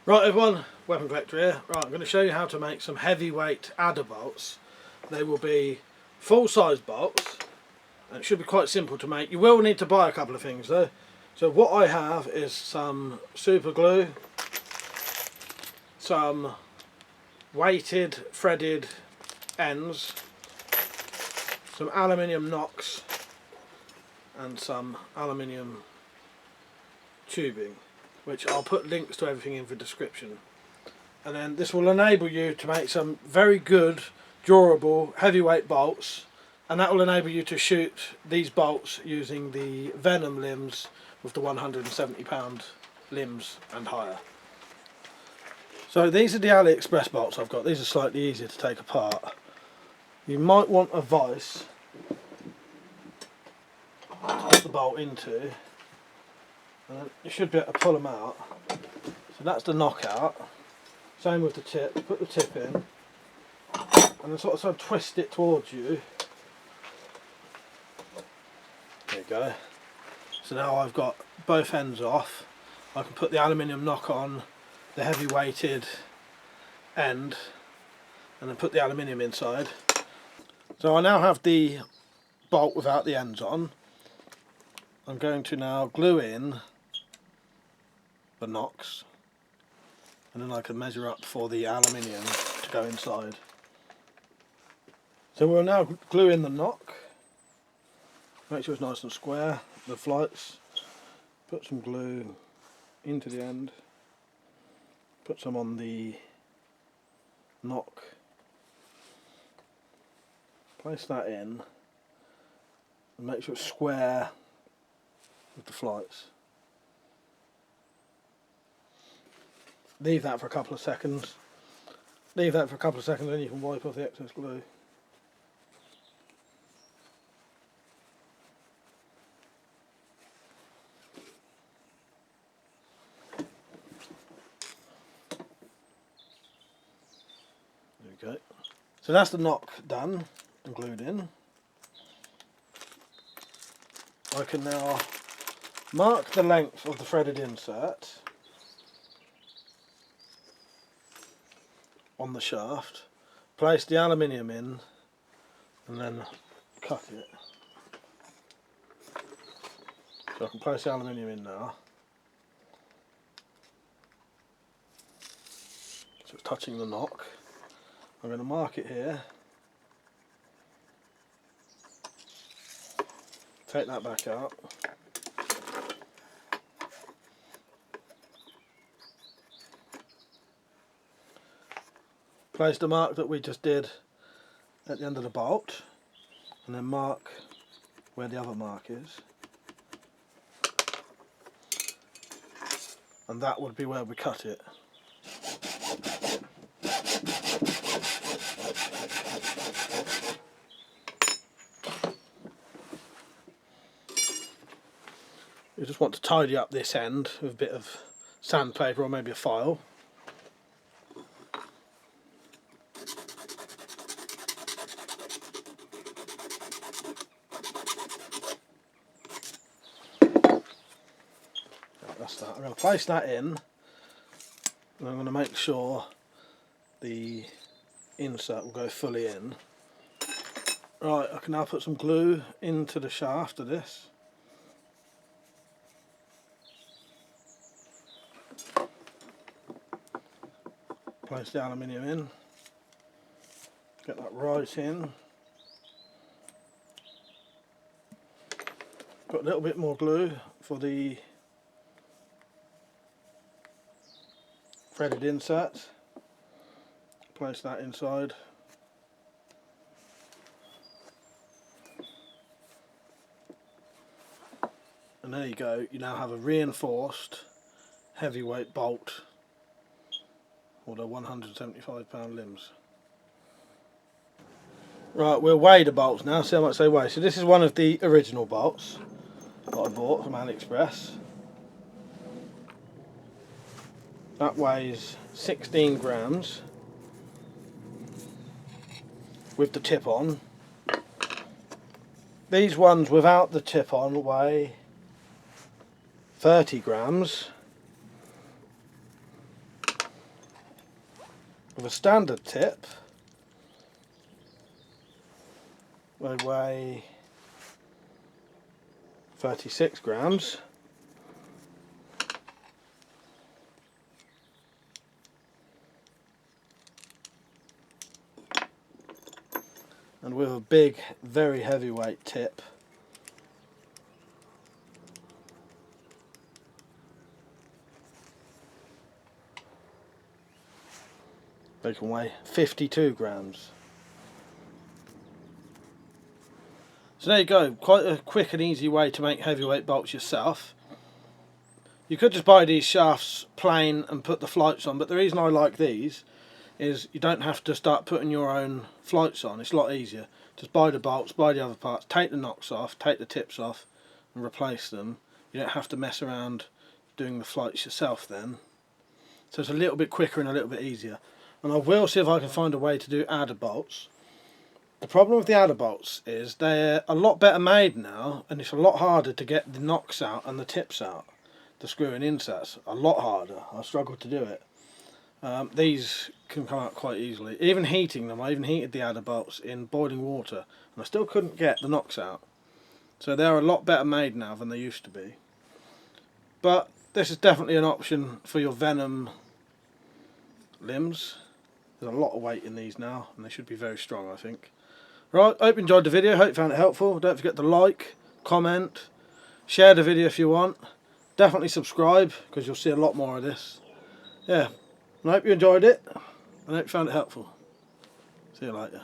Right everyone, WeaponCollector here. Right, I'm going to show you how to make some heavyweight adder bolts. They will be full size bolts and it should be quite simple to make. You will need to buy a couple of things though. So what I have is some super glue, some weighted threaded ends, some aluminium nocks and some aluminium tubing, which I'll put links to everything in the description. And then this will enable you to make some very good, durable, heavyweight bolts, and that will enable you to shoot these bolts using the Venom Limbs with the 170lb limbs and higher. So these are the AliExpress bolts I've got. These are slightly easier to take apart. You might want a vise to put the bolt into, and then you should be able to pull them out. So that's the knockout. Same with the tip. Put the tip in and then sort of twist it towards you. There you go. So now I've got both ends off. I can put the aluminium knock on the heavy weighted end and then put the aluminium inside. So I now have the bolt without the ends on. I'm going to now glue in the nocks, and then I can measure up for the aluminium to go inside. So we'll now glue in the knock, make sure it's nice and square, the flights, put some glue into the end, put some on the knock, place that in and make sure it's square with the flights. Leave that for a couple of seconds. Leave that for a couple of seconds, then you can wipe off the excess glue. There we go. So that's the knock done and glued in. I can now mark the length of the threaded insert on the shaft, place the aluminium in and then cut it. So I can place the aluminium in now. So it's touching the knock. I'm going to mark it here. Take that back out. Place the mark that we just did at the end of the bolt, and then mark where the other mark is, and that would be where we cut it. You just want to tidy up this end with a bit of sandpaper or maybe a file. That's that. I'm going to place that in, and I'm going to make sure the insert will go fully in. Right, I can now put some glue into the shaft of this. Place the aluminium in, get that right in. Put a little bit more glue for the threaded insert. Place that inside. And there you go, you now have a reinforced heavyweight bolt for the 175lb limbs. Right, we'll weigh the bolts now, see how much they weigh. So this is one of the original bolts that I bought from AliExpress. That weighs 16 grams with the tip on. These ones without the tip on weigh 30 grams. with a standard tip, they weigh 36 grams. And with a big, very heavyweight tip, they can weigh 52 grams. So there you go, quite a quick and easy way to make heavyweight bolts yourself. You could just buy these shafts plain and put the flights on, but the reason I like these is you don't have to start putting your own flights on. It's a lot easier. Just buy the bolts, buy the other parts, take the nocks off, take the tips off and replace them. You don't have to mess around doing the flights yourself then. So it's a little bit quicker and a little bit easier. And I will see if I can find a way to do adder bolts. The problem with the adder bolts is they're a lot better made now, and it's a lot harder to get the nocks out and the tips out. The screwing insets, a lot harder. I struggled to do it. These can come out quite easily. Even heating them, I even heated the adder bolts in boiling water and I still couldn't get the nocks out. So they're a lot better made now than they used to be. But this is definitely an option for your Venom limbs. There's a lot of weight in these now and they should be very strong, I think. Right, I hope you enjoyed the video, hope you found it helpful. Don't forget to like, comment, share the video if you want. Definitely subscribe because you'll see a lot more of this. Yeah. I hope you enjoyed it, and I hope you found it helpful. See you later.